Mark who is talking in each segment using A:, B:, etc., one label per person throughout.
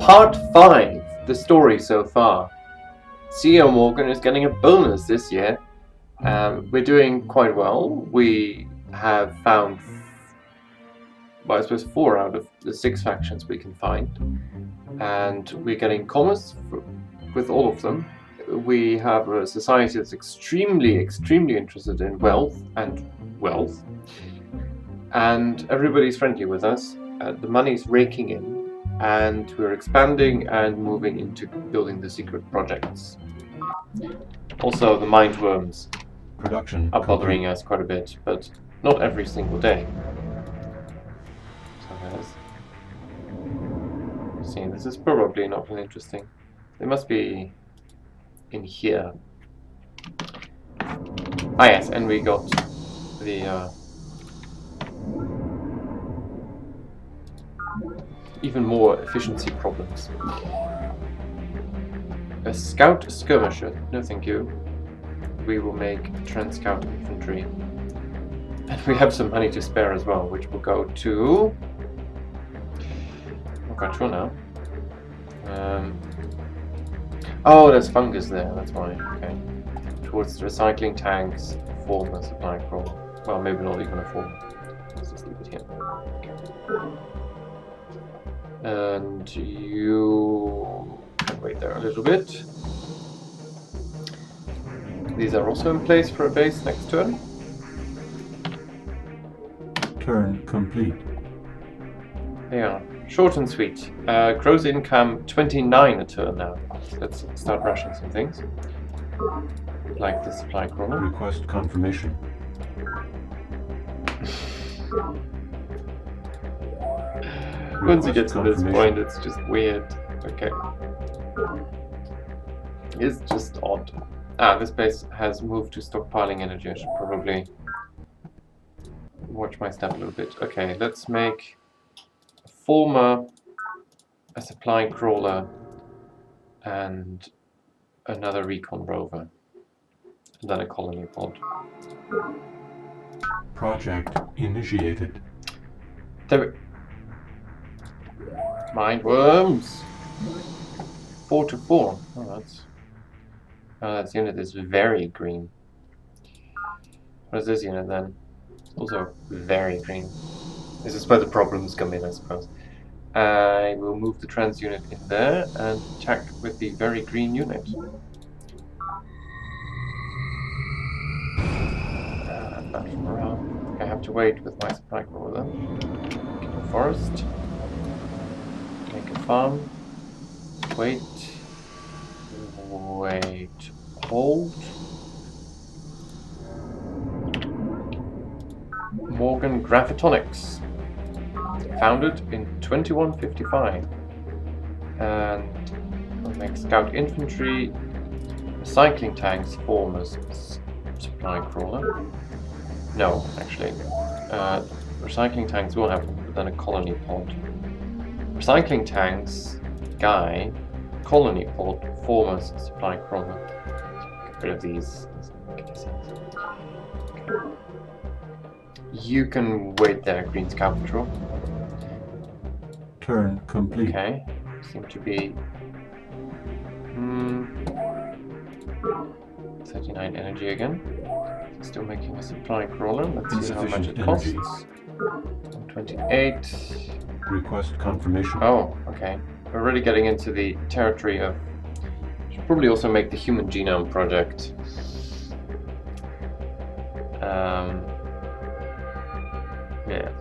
A: Part 5, the story so far. CEO Morgan is getting a bonus this year. We're doing quite well. We have found, well, I suppose 4 out of the 6 factions we can find. And we're getting commerce with all of them. We have a society that's extremely interested in wealth. And everybody's friendly with us. The money's raking in. And we're expanding and moving into building the secret projects. Also, the mind worms are bothering us quite a bit, but not every single day. So there's... See, this is probably not really interesting. They must be in here. Ah yes, and we got the even more efficiency problems. A scout skirmisher, no thank you. We will make trans-scout infantry. And we have some money to spare as well, which will go to... I'm not quite sure now. Oh, there's fungus there, that's why. Okay. Towards the recycling tanks, former supply crawl. Well, maybe not even a former. Let's just leave it here. Okay. And you can wait there a little bit. These are also in place for a base next turn.
B: Turn complete.
A: They are short and sweet. Gross income 29 a turn now. Let's start rushing some things. Like the supply crawler.
B: Request confirmation.
A: Once you get to this point, it's just weird. Okay. It's just odd. Ah, this base has moved to stockpiling energy. I should probably watch my step a little bit. Okay, let's make a former, a supply crawler, and another recon rover. And then a colony pod.
B: Project initiated.
A: There we... Mind worms! 4 to 4. Oh, that unit is very green. What is this unit then? It's also very green. This is where the problems come in, I suppose. I will move the trans unit in there and attack with the very green unit. I have to wait with my supply crawler. Get a forest. Make a farm. Wait. Hold. Morgan Graphitonics. Founded in 2155. And we'll make scout infantry, recycling tanks, formers, supply crawler. No, actually. Recycling tanks will have them, but then a colony pod. Recycling tanks, guy, colony pod, formers, supply crawler. Get rid of these. Okay. You can wait there, Green Scout Patrol.
B: Turn complete.
A: Okay. Seem to be 39 energy again. Still making a supply crawler. Let's see how much it costs. 28.
B: Request confirmation.
A: Oh, okay. We're really getting into the territory of... Should probably also make the Human Genome Project. Yeah.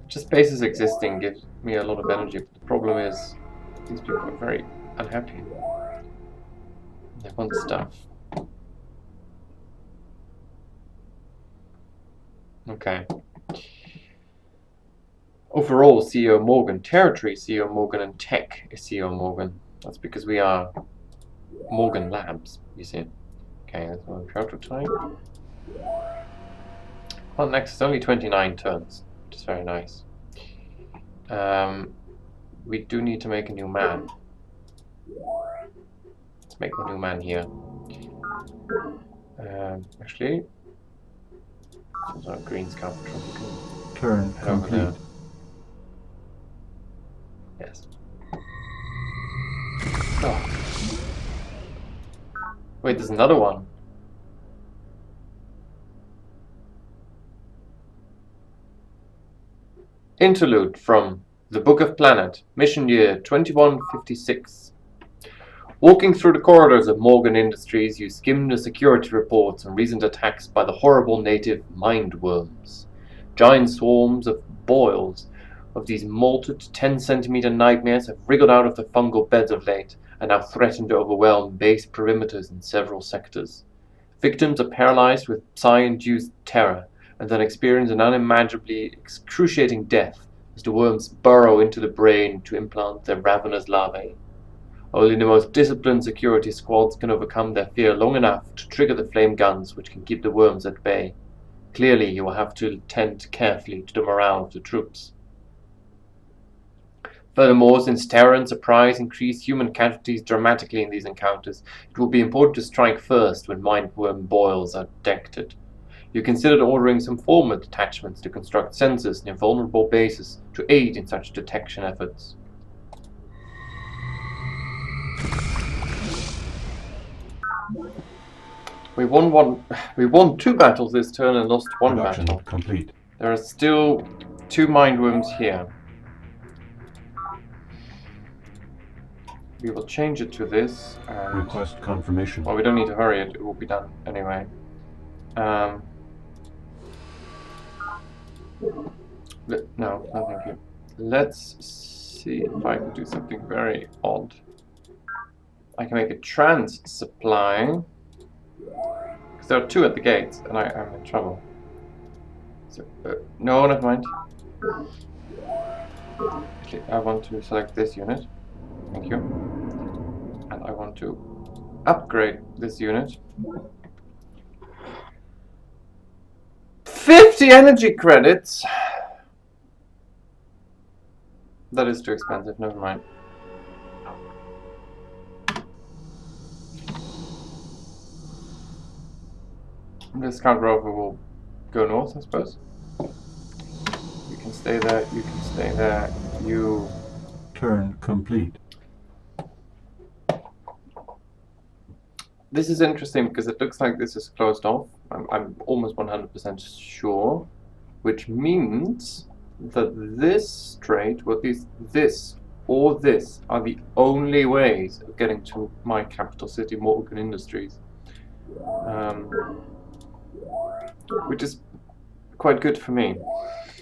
A: Just bases existing gives me a lot of energy, but the problem is these people are very unhappy. They want stuff. Okay. Overall, CEO Morgan. Territory, CEO Morgan, and tech is CEO Morgan. That's because we are Morgan Labs, you see. Okay, that's one prototype. Well, next is only 29 turns, which is very nice. We do need to make a new man. Let's make the new man here. Actually, So green scout patrol.
B: Turn
A: Head over there.
B: complete.
A: Yes. Oh. Wait, there's another one. Interlude from The Book of Planet, mission year 2156. Walking through the corridors of Morgan Industries, you skim the security reports and recent attacks by the horrible native mindworms. Giant swarms of boils of these molted 10-centimeter nightmares have wriggled out of the fungal beds of late and now threaten to overwhelm base perimeters in several sectors. Victims are paralyzed with psi-induced terror and then experience an unimaginably excruciating death as the worms burrow into the brain to implant their ravenous larvae. Only the most disciplined security squads can overcome their fear long enough to trigger the flame guns which can keep the worms at bay. Clearly, you will have to attend carefully to the morale of the troops. Furthermore, since terror and surprise increase human casualties dramatically in these encounters, it will be important to strike first when mindworm boils are detected. You considered ordering some former detachments to construct sensors near vulnerable bases to aid in such detection efforts. We won 2 battles this turn and lost 1
B: Production
A: battle.
B: complete.
A: There are still 2 mindworms here. We will change it to this. And,
B: Request confirmation.
A: well, we don't need to hurry it. It will be done anyway. No, thank you. Let's see if I can do something very odd. I can make a trans supply. Because there are 2 at the gates, and I'm in trouble. So, no, never mind. Okay, I want to select this unit. Thank you. And I want to upgrade this unit. 50 energy credits! That is too expensive, never mind. This scout rover will go north, I suppose. You can stay there, you can stay there, you...
B: Turn complete.
A: This is interesting because it looks like this is closed off. I'm almost 100% sure. Which means that this strait, well, this or this are the only ways of getting to my capital city, Morgan Industries. Which is quite good for me,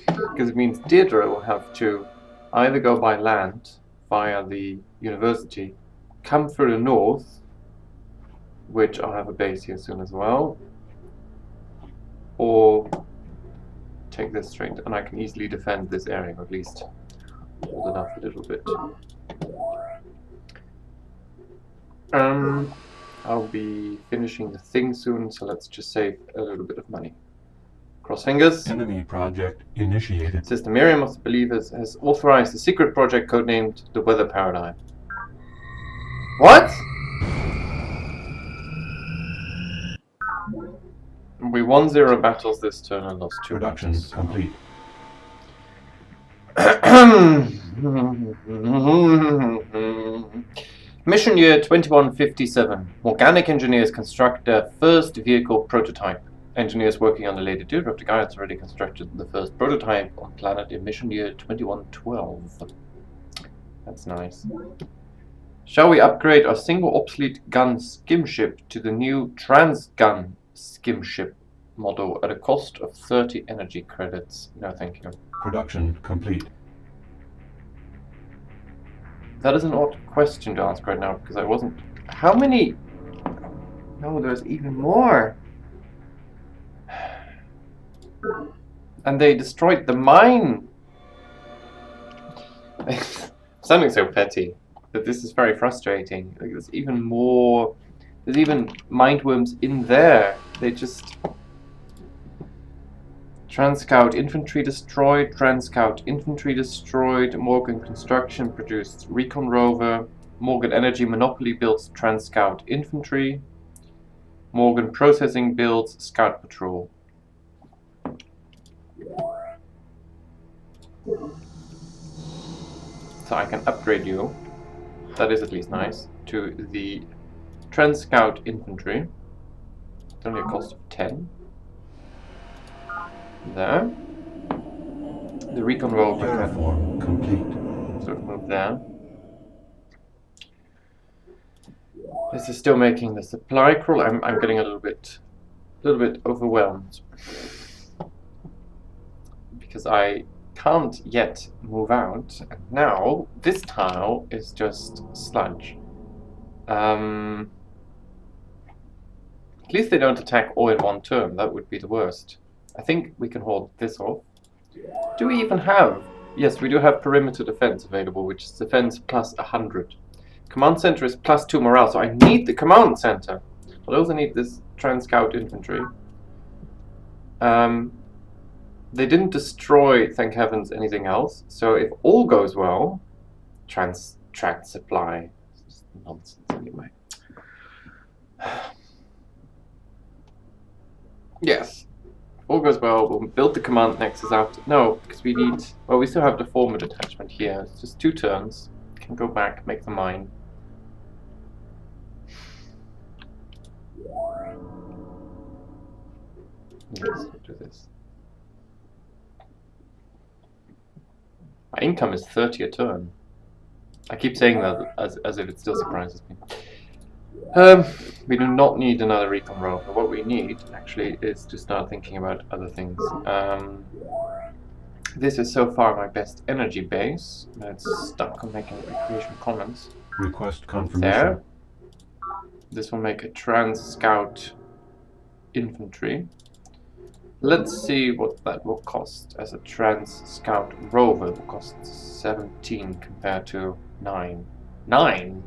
A: because it means Deirdre will have to either go by land via the university, come through the north, which I'll have a base here soon as well, or take this strait, and I can easily defend this area, or at least hold it up a little bit. I'll be finishing the thing soon, so let's just save a little bit of money. Cross fingers.
B: Enemy project initiated.
A: Says the Miriam of the Believers has authorized a secret project codenamed the Weather Paradigm. What? We won 0 battles this turn and lost 2
B: Production
A: battles.
B: complete.
A: Mission year 2157. Organic engineers construct their first vehicle prototype. Engineers working on the later Deirdre of the Guides already constructed the first prototype on planet in mission year 2112. That's nice. Shall we upgrade our single obsolete gun skim ship to the new trans gun skim ship model at a cost of 30 energy credits? No, thank you.
B: Production complete.
A: That is an odd question to ask right now because I wasn't. How many? No, there's even more. And they destroyed the mine. Something so petty that this is very frustrating. Like, there's even more. There's even mindworms in there. They just. Transcout infantry destroyed, Transcout infantry destroyed, Morgan Construction produced Recon Rover, Morgan Energy Monopoly builds Transcout infantry, Morgan Processing builds Scout Patrol. So I can upgrade you. That is at least nice. To the Trans Scout Infantry. It's only a cost of 10. There. The Recon Rover can
B: Terraform complete.
A: sort of move there. This is still making the supply crawl. I'm getting a little bit overwhelmed because I can't yet move out. And now this tile is just sludge. At least they don't attack all in one turn. That would be the worst. I think we can hold this off. Do we even have? Yes, we do have perimeter defense available, which is defense plus 100. Command center is plus 2 morale, so I need the command center. But I also need this Trans Scout Infantry. They didn't destroy, thank heavens, anything else. So if all goes well, tract supply. This is nonsense anyway. Yes. If all goes well, we'll build the command nexus after. No, because we need. Well, we still have the former detachment here. It's just 2 turns. Can go back, make the mine. Yes, do this. My income is 30 a turn. I keep saying that as if it still surprises me. We do not need another recon rover. What we need, actually, is to start thinking about other things. This is so far my best energy base. It's stuck on making recreation comments.
B: Request confirmation.
A: There. This will make a Trans Scout Infantry. Let's see what that will cost as a Trans Scout Rover. It will cost 17 compared to 9. 9?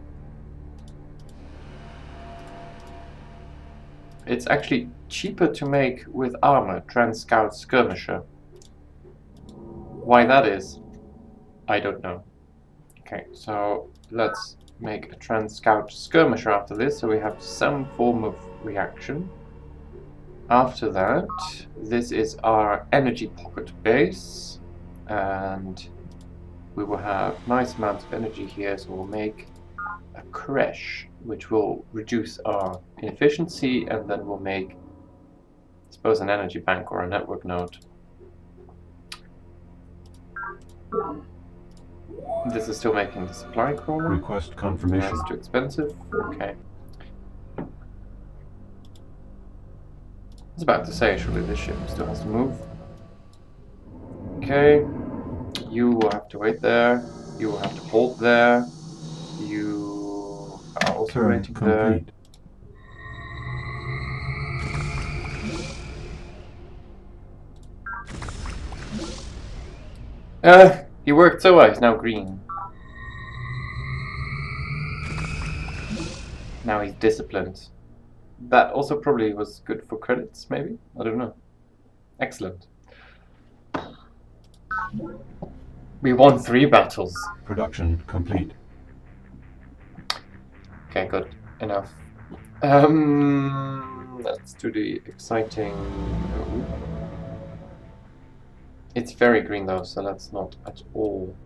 A: It's actually cheaper to make with armor, Trans Scout Skirmisher. Why that is, I don't know. Okay, so let's make a Trans Scout Skirmisher after this, so we have some form of reaction. After that, this is our energy pocket base, and we will have nice amounts of energy here, so we'll make a creche, which will reduce our inefficiency, and then we'll make, I suppose, an energy bank or a network node. This is still making the supply crawler.
B: Request confirmation.
A: That's too expensive. Okay. I was about to say, surely this ship still has to move. Okay. You will have to wait there. You will have to hold there. You are also
B: Turn
A: waiting there.
B: complete.
A: He worked so well, he's now green. Now he's disciplined. That also probably was good for credits, maybe? I don't know. Excellent. We won 3 battles.
B: Production complete.
A: Okay, good. Enough. Let's do the exciting... It's very green though, so that's not at all.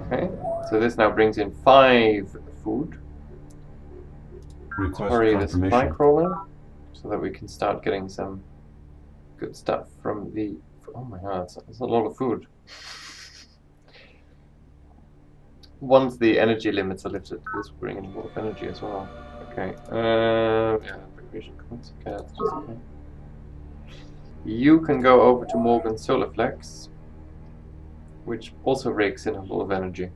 A: Okay, so this now brings in 5 food.
B: Request
A: Hurry the supply
B: confirmation.
A: crawler, so that we can start getting some good stuff from the... Oh my god, that's a lot of food. Once the energy limits are lifted, this will bring in a lot of energy as well. Okay, yeah, recreation comments, okay, that's just okay. You can go over to Morgan Solarflex, which also rakes in a lot of energy.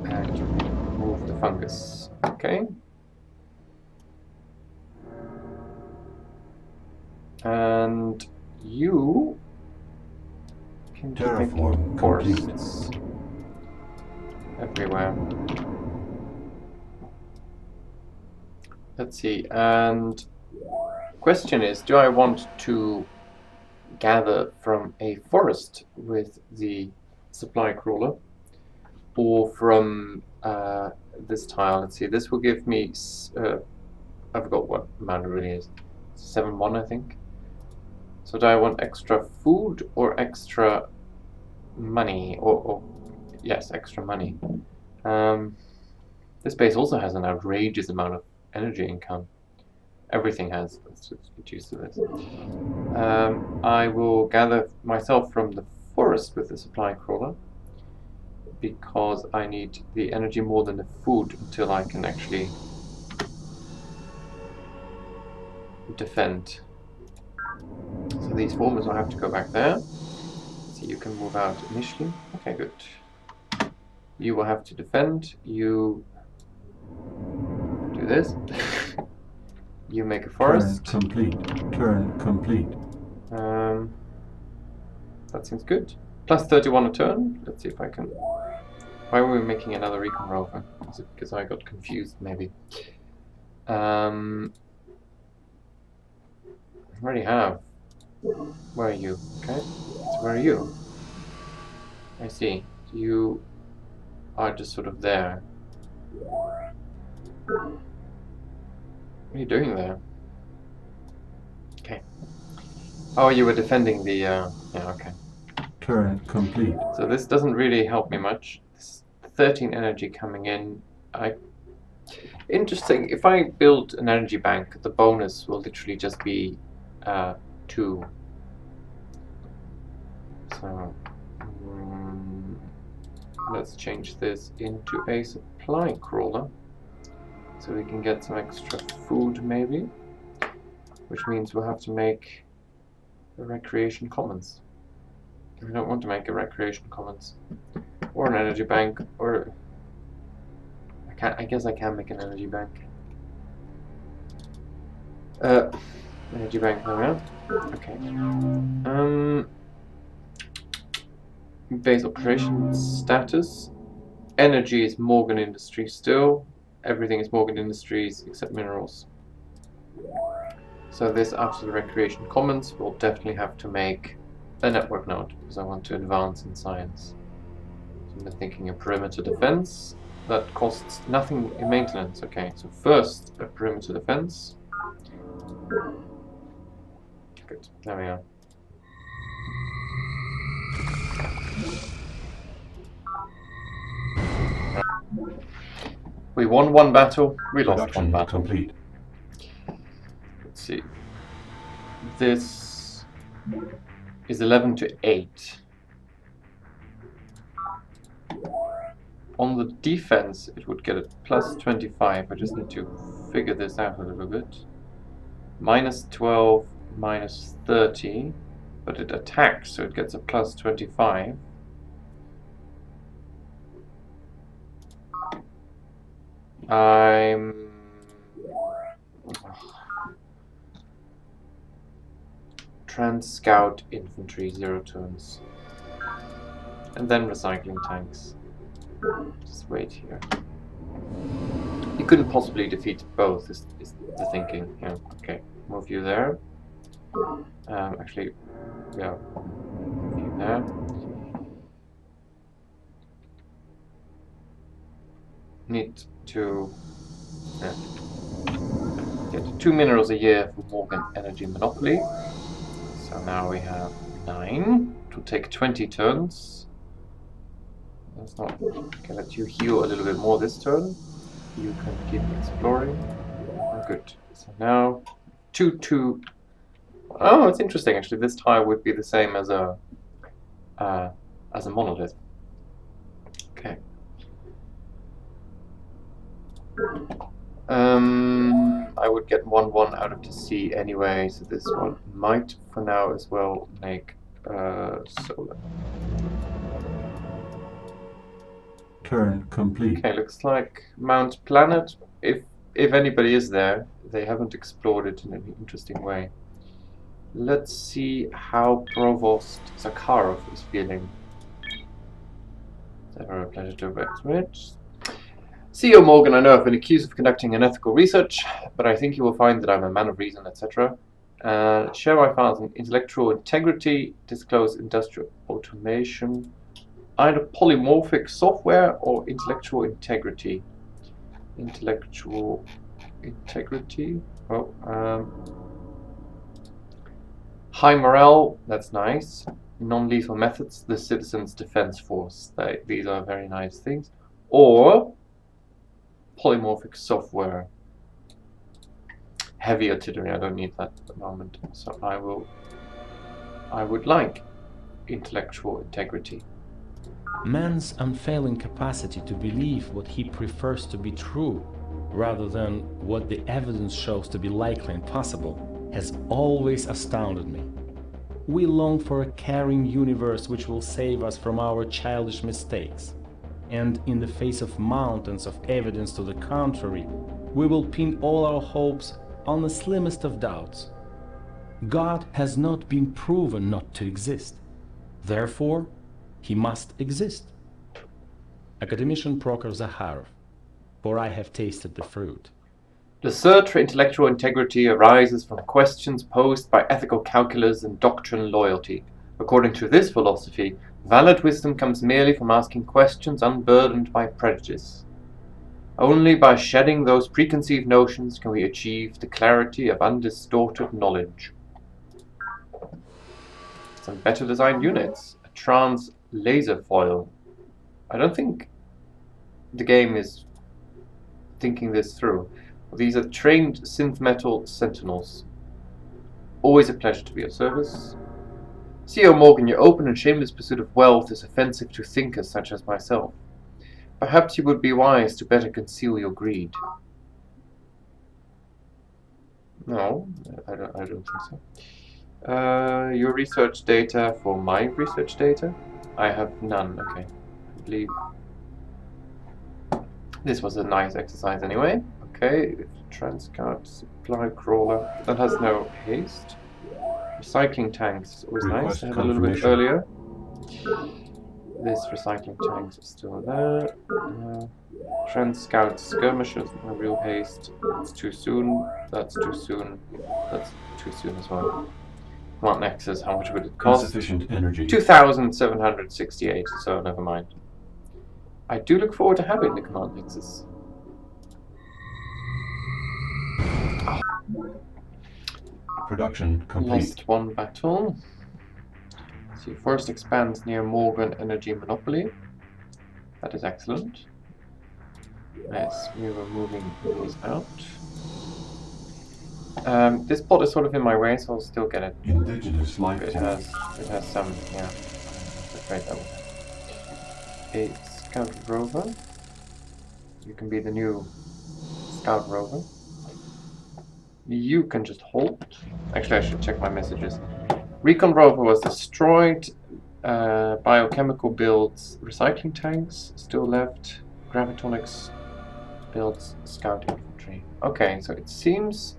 A: And you can move the fungus. Okay. And you can do
B: Terraform
A: forests everywhere. Let's see, and question is, do I want to gather from a forest with the supply crawler, or from this tile? Let's see, this will give me I forgot what amount it really is. 7-1, I think. So do I want extra food or extra money? Or yes, extra money. This base also has an outrageous amount of energy income. Everything has. Let's just get used to this. I will gather myself from the forest with the supply crawler because I need the energy more than the food until I can actually defend. So these formers will have to go back there. So you can move out initially. Okay, good. You will have to defend. You do this. You make a forest.
B: Turn complete. Turn complete.
A: That seems good. Plus 31 a turn. Let's see if I can. Why were we making another recon rover? Is it because I got confused, maybe? I already have. Where are you? Okay. So where are you? I see. You are just sort of there. What are you doing there? Okay. Oh, you were defending the, yeah, okay.
B: Turn complete.
A: So this doesn't really help me much. This 13 energy coming in. Interesting. If I build an energy bank, the bonus will literally just be 2. So let's change this into a supply crawler. So we can get some extra food maybe. Which means we'll have to make a recreation commons. We don't want to make a recreation commons. Or an energy bank, or I guess I can make an energy bank. Energy bank, there we are. Okay. Base operation status. Energy is Morgan Industries still. Everything is Morgan Industries except minerals. So this, after the recreation commons, we'll definitely have to make a network node because I want to advance in science. So I'm thinking a perimeter defense that costs nothing in maintenance. Okay, so first a perimeter defense. Good, there we are. We won one battle, we lost one
B: Production
A: battle.
B: complete.
A: Let's see. This is 11 to 8. On the defense, it would get a plus 25. I just need to figure this out a little bit. Minus 12, minus 30, but it attacks, so it gets a plus 25. Trans-scout infantry, 0 turns. And then recycling tanks. Just wait here. You couldn't possibly defeat both, is the thinking. Yeah, okay. Move you there. Actually, yeah. Move you there. Need to get 2 minerals a year for Morgan Energy Monopoly. So now we have 9. It will take 20 turns. That's not. Okay, let you heal a little bit more this turn. You can keep exploring. Oh, good. So now 2. Oh, it's interesting actually. This tile would be the same as a monolith. Okay. I would get 1/1 out of the sea anyway, so this one might, for now as well, make solar.
B: Turn complete.
A: Okay, looks like Mount Planet. If anybody is there, they haven't explored it in any interesting way. Let's see how Provost Zakharov is feeling. It's ever a pleasure to work with. CEO Morgan, I know I've been accused of conducting unethical research, but I think you will find that I'm a man of reason, etc. Share my files in intellectual integrity, disclose industrial automation, either polymorphic software or intellectual integrity. Intellectual integrity. Oh, high morale. That's nice. Non-lethal methods. The Citizens Defense Force. These are very nice things. Or polymorphic software. Heavy artillery. I don't need that at the moment. So I would like intellectual integrity.
C: Man's unfailing capacity to believe what he prefers to be true, rather than what the evidence shows to be likely and possible, has always astounded me. We long for a caring universe which will save us from our childish mistakes, and in the face of mountains of evidence to the contrary, we will pin all our hopes on the slimmest of doubts. God has not been proven not to exist. Therefore, he must exist. Academician Prokhor Zakharov, for I have tasted the fruit.
A: The search for intellectual integrity arises from questions posed by ethical calculus and doctrine loyalty. According to this philosophy, valid wisdom comes merely from asking questions unburdened by prejudice. Only by shedding those preconceived notions can we achieve the clarity of undistorted knowledge. Some better designed units. A trans laser foil. I don't think the game is thinking this through. These are trained synth metal sentinels. Always a pleasure to be of service. C.O. Morgan, your open and shameless pursuit of wealth is offensive to thinkers such as myself. Perhaps you would be wise to better conceal your greed. No, I don't think so. Your research data for my research data? I have none, okay. I believe this was a nice exercise anyway. Okay, transcard, supply crawler. That has no haste. Recycling tanks, always nice to have a little bit earlier. This recycling tanks is still there. Trans-scout skirmishers, no real haste. It's too soon. That's too soon. That's too soon as well. Command Nexus, how much would it cost?
B: Insufficient energy.
A: 2,768, so never mind. I do look forward to having the Command Nexus.
B: Production complete.
A: Lost one battle. So forest expands near Morgan Energy Monopoly. That is excellent. Yes, we were moving these out. This plot is sort of in my way, so I'll still get it.
B: Indigenous life.
A: It has some, yeah. That's great, that one. A scout rover. You can be the new scout rover. You can just hold. Actually, I should check my messages. Recon rover was destroyed. Biochemical builds recycling tanks still left. Gravitonics builds scout infantry. Okay, so it seems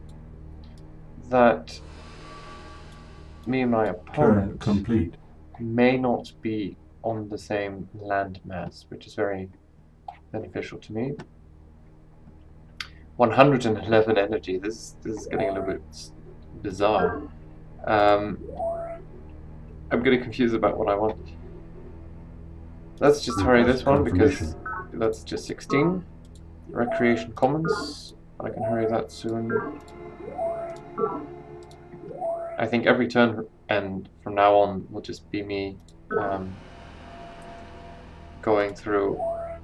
A: that me and my opponent
B: complete.
A: may not be on the same landmass, which is very beneficial to me. 111 energy. This is getting a little bit bizarre. I'm getting confused about what I want. Let's just hurry this one because that's just 16. Recreation Commons. I can hurry that soon. I think every turn and from now on will just be me going through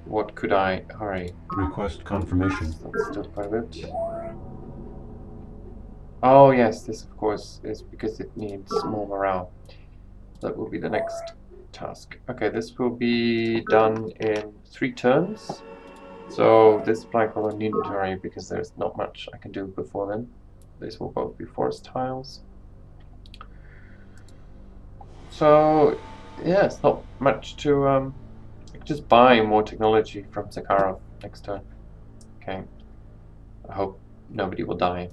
A: what could I hurry.
B: Request confirmation.
A: That's still quite a bit. Oh yes, this of course is because it needs more morale. That will be the next task. Okay, this will be done in 3 turns. So this black will need to hurry because there's not much I can do before then. These will both be forest tiles. So yeah, it's not much to I can just buy more technology from Zakharov next turn. Okay. I hope nobody will die.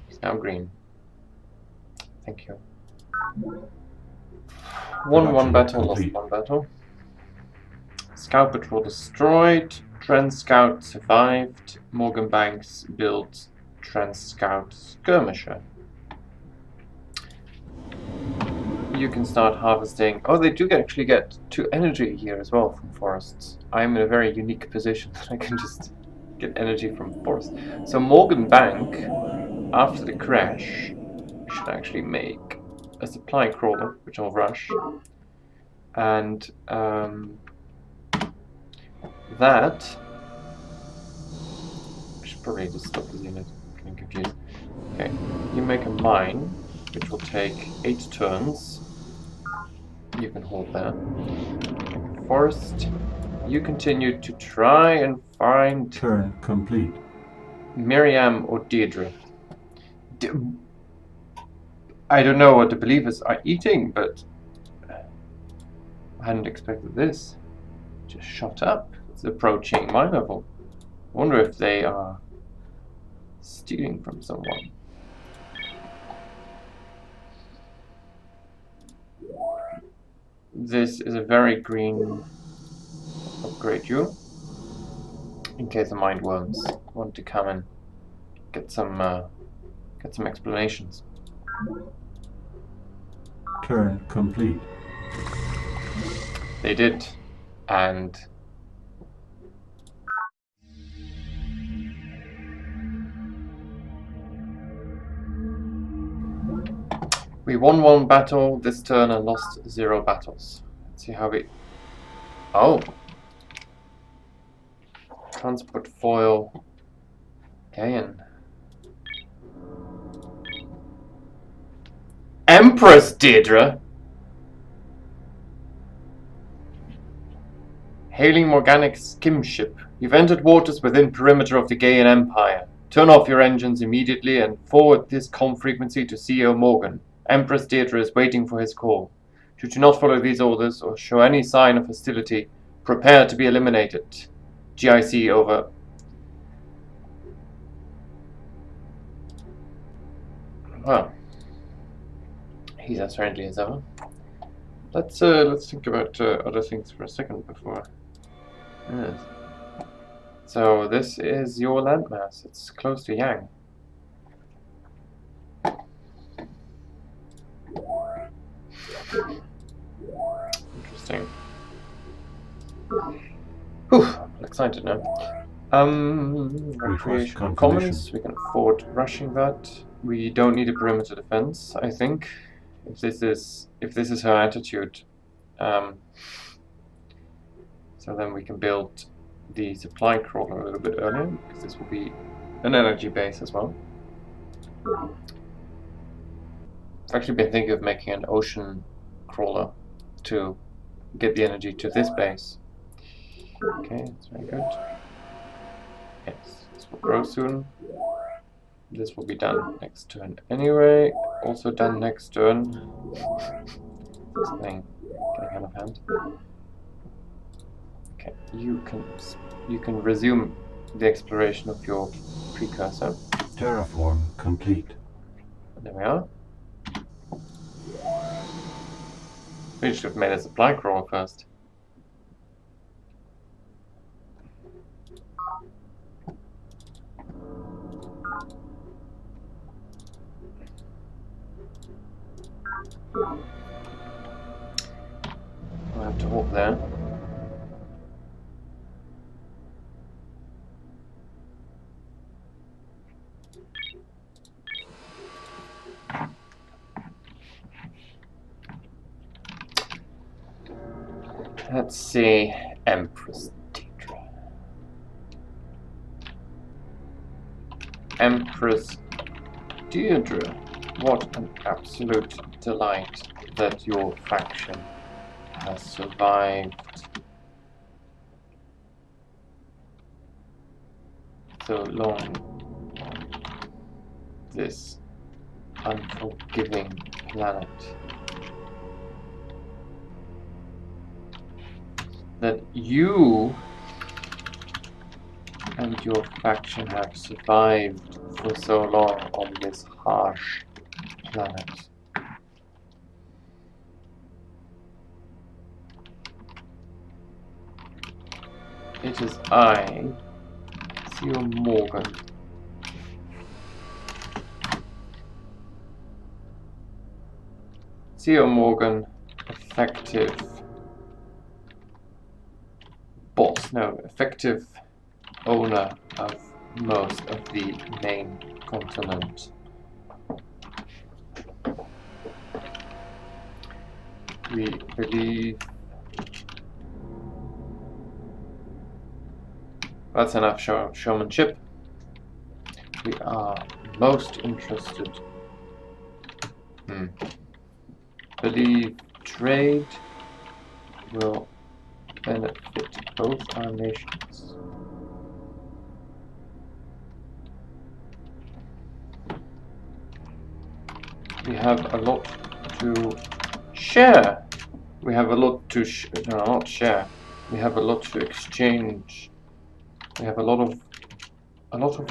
A: He's now green. Thank you. One battle, lost one battle. Scout patrol destroyed. Trans Scout survived. Morgan Banks built Trans Scout skirmisher. you can start harvesting. Oh, they do actually get 2 energy here as well from forests. I'm in a very unique position that I can just get energy from forests. So Morgan Bank, after the crash, should actually make a supply crawler, which I'll rush. And that... I should probably just stop the unit. I'm getting confused. Okay, you make a mine, which will take 8 turns. You can hold there. Forest. You continue to try and find
B: Turn complete.
A: Miriam or Deirdre. I don't know what the believers are eating, but I hadn't expected this. Just shot up. It's approaching my level. I wonder if they are stealing from someone. This is a very green upgrade you, in case the mind worms want to come and get some explanations.
B: Turn complete.
A: They did, and we won 1 battle this turn and lost 0 battles. Let's see how we... Oh! Transport foil. Gain. Empress Deirdre! Hailing Morganic skim ship. You've entered waters within perimeter of the Gaian Empire. Turn off your engines immediately and forward this comm frequency to CEO Morgan. Empress Deirdre is waiting for his call. Should you not follow these orders or show any sign of hostility, prepare to be eliminated. GIC over. Well, he's as friendly as ever. Let's think about other things for a second before. Yes. So this is your landmass. It's close to Yang. Interesting. Whew, I'm excited now. Recreation Commons, we can afford rushing that. We don't need a perimeter defense, I think. If this is her attitude. So then we can build the supply crawler a little bit earlier, because this will be an energy base as well. I've actually been thinking of making an ocean crawler to get the energy to this base. Okay, that's very good. Yes, this will grow soon. This will be done next turn anyway. Also done next turn. Something getting out of hand. Okay, you can resume the exploration of your precursor.
B: Terraform complete.
A: There we are. We should have made a supply crawler first. I'll have to walk there. Let's see, Empress Deirdre. Empress Deirdre, what an absolute delight that your faction has survived so long this unforgiving planet. That you and your faction have survived for so long on this harsh planet. It is I, CEO Morgan. CEO Morgan, effective boss, no, effective owner of most of the main continent. We believe that's enough showmanship. We are most interested. Believe trade will benefit both our nations. We have a lot to share. We have a lot to no, not share. We have a lot to exchange. We have a lot of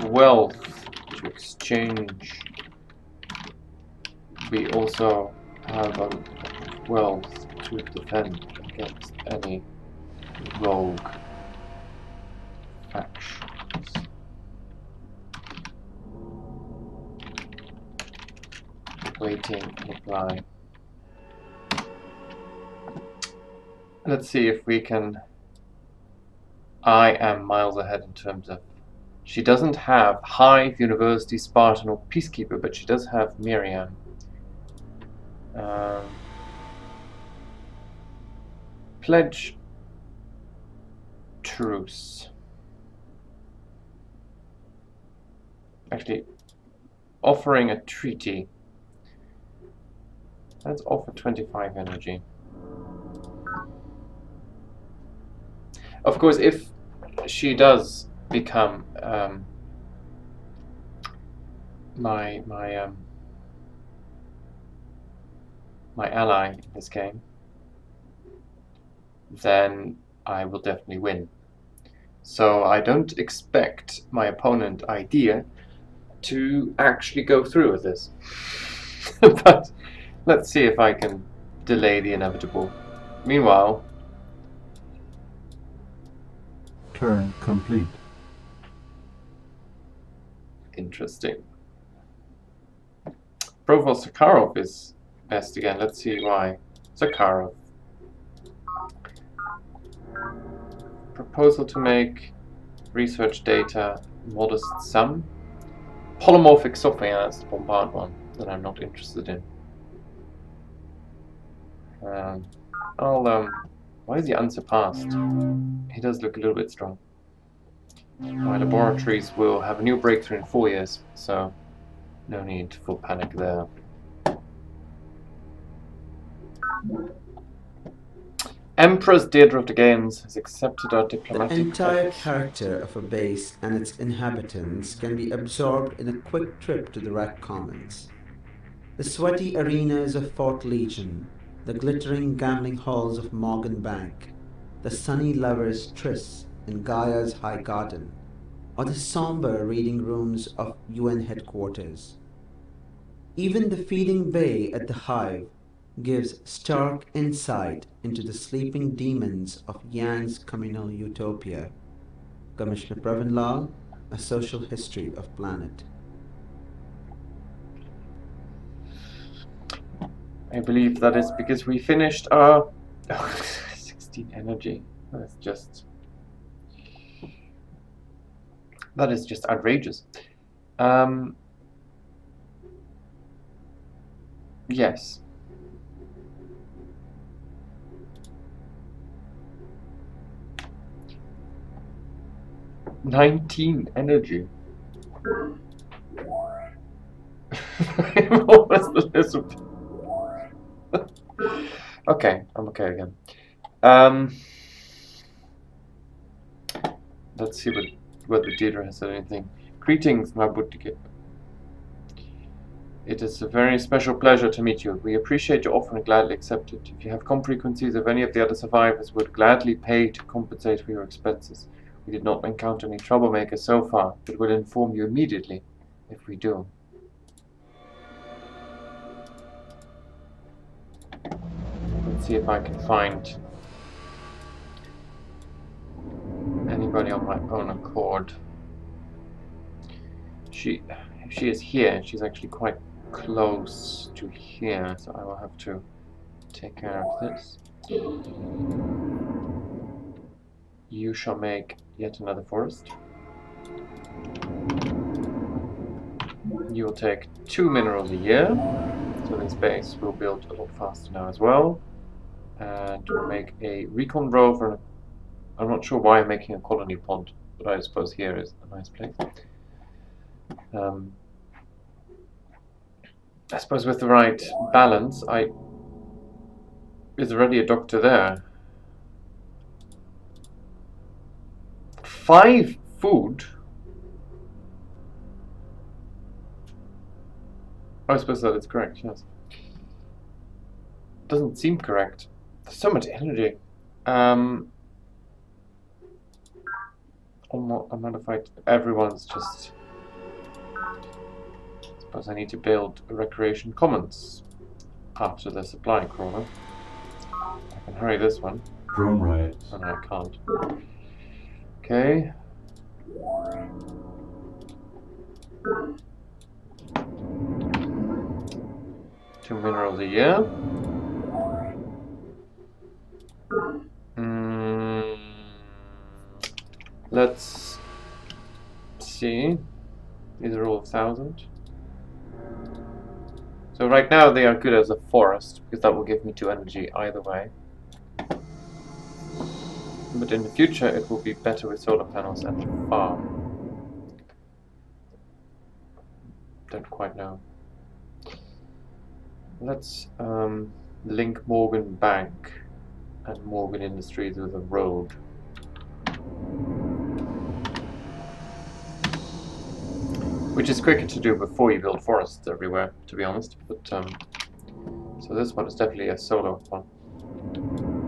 A: wealth to exchange. We also have a lot of wealth to defend against any rogue factions. Waiting reply. Let's see if we can. I am miles ahead in terms of. She doesn't have Hive, University, Spartan, or Peacekeeper, but she does have Miriam. Pledge truce. Actually, offering a treaty. Let's offer 25 energy. Of course, if she does become my ally in this game, then I will definitely win. So I don't expect my opponent idea to actually go through with this. But let's see if I can delay the inevitable. Meanwhile,
B: Turn complete.
A: interesting. Profile Sakharov is best again. Let's see why. Sakharov. Proposal to make research data modest sum. Polymorphic software, that's the Bombard one that I'm not interested in. Why is he unsurpassed? He does look a little bit strong. My laboratories will have a new breakthrough in 4 years, so no need for panic there. Empress Deirdre of the Games has accepted our
D: The
A: diplomatic
D: entire
A: office.
D: character of a base and its inhabitants can be absorbed in a quick trip to the Rack Commons. The sweaty arenas of Fort Legion, the glittering gambling halls of Morgan Bank, the sunny lovers' trysts in Gaia's High Garden, or the somber reading rooms of UN headquarters. Even the feeding bay at the Hive gives stark insight into the sleeping demons of Yan's communal utopia. Commissioner Pravin Lal, A Social History of Planet.
A: I believe that is because we finished our 16 energy. That is just outrageous. Yes. $19 energy. What was the lizard? Okay, I'm okay again. Let's see whether Deirdre has said anything. Greetings, my Buttigieg. It is a very special pleasure to meet you. We appreciate your offer and gladly accept it. If you have com frequencies of any of the other survivors, would gladly pay to compensate for your expenses. We did not encounter any troublemakers so far, but will inform you immediately if we do. Let's see if I can find anybody on my own accord. She is here. She's actually quite close to here, so I will have to take care of this. You shall make yet another forest. You will take 2 minerals a year, so this base will build a lot faster now as well. And we'll make a recon rover. I'm not sure why I'm making a colony pod, but I suppose here is a nice place. I suppose with the right balance, there's already a doctor there. 5 food? I suppose that is correct, yes. Doesn't seem correct. There's so much energy. I'm modified. Everyone's just. I suppose I need to build a recreation commons after the supply crawler. I can hurry this one.
B: Drone riots.
A: Oh, no, I can't. Okay. Two minerals a year. Let's see. These are all 1,000. So right now they are good as a forest, because that will give me 2 energy either way. But in the future it will be better with solar panels and a farm. Don't quite know. Let's link Morgan Bank and Morgan Industries with a road. Which is quicker to do before you build forests everywhere, to be honest. But so this one is definitely a solo one.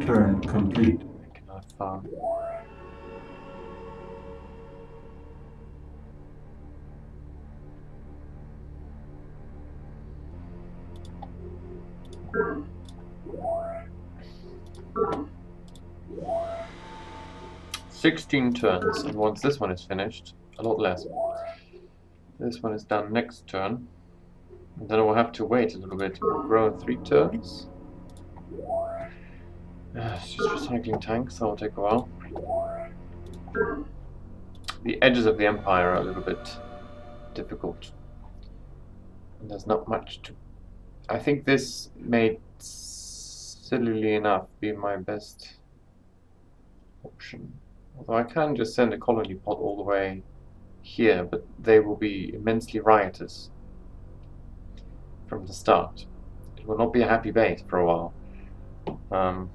B: Turn complete.
A: Make another farm. "16 turns, and once this one is finished, a lot less. This one is done next turn, and then I will have to wait a little bit. We'll grow in 3 turns. It's just recycling tanks, so it'll take a while. The edges of the empire are a little bit difficult, and there's not much to. I think this may, sillily enough, be my best option. Although I can just send a colony pod all the way here, but they will be immensely riotous from the start. It will not be a happy base for a while. I'm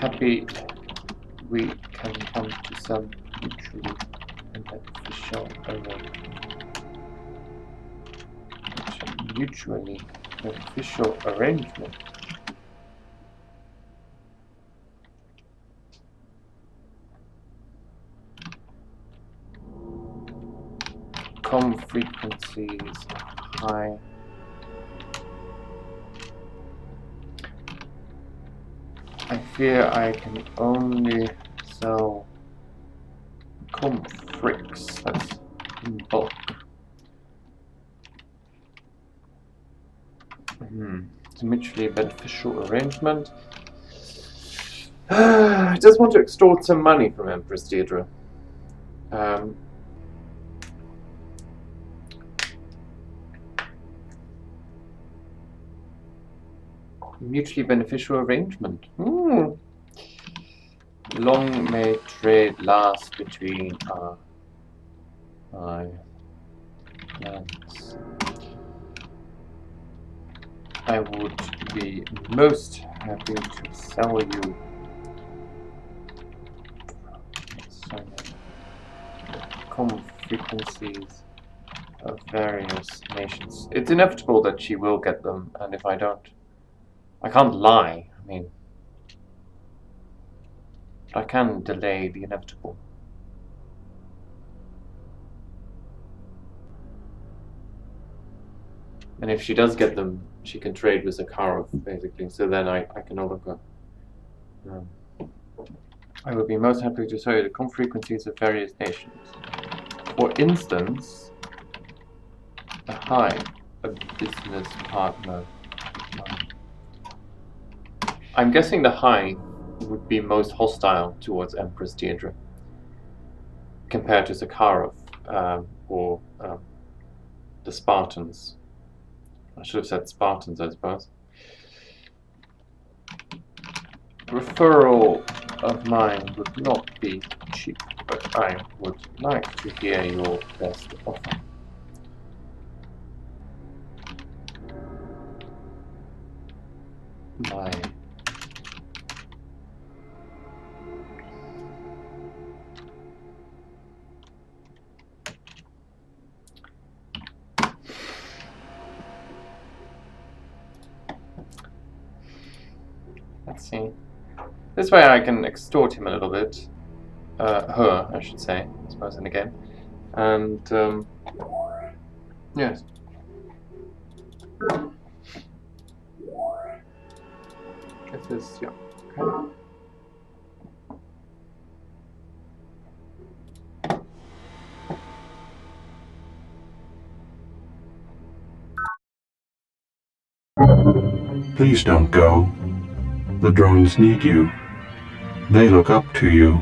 A: happy we can come to some mutually beneficial arrangement. Mutually beneficial arrangement. Com frequencies high. I fear I can only sell confrix, that's in bulk. It's a mutually beneficial arrangement. I just want to extort some money from Empress Deirdre. Mutually beneficial arrangement. Long may trade last between our lands. I would be most happy to sell you common frequencies of various nations. It's inevitable that she will get them, and if I don't, I can't lie. I mean, I can delay the inevitable. And if she does get them, she can trade with Zakharov, basically. So then I can no longer. I would be most happy to show you the com frequencies of various nations. For instance, a Hive, a business partner. I'm guessing the Hive would be most hostile towards Empress Deirdre compared to Zakharov or the Spartans. I should have said Spartans, I suppose. Referral of mine would not be cheap, but I would like to hear your best offer. My let's see. This way I can extort him a little bit. Her, I should say, I suppose, in the game. And, yes. This is, yeah, okay.
B: Please don't go. The drones need you. They look up to you.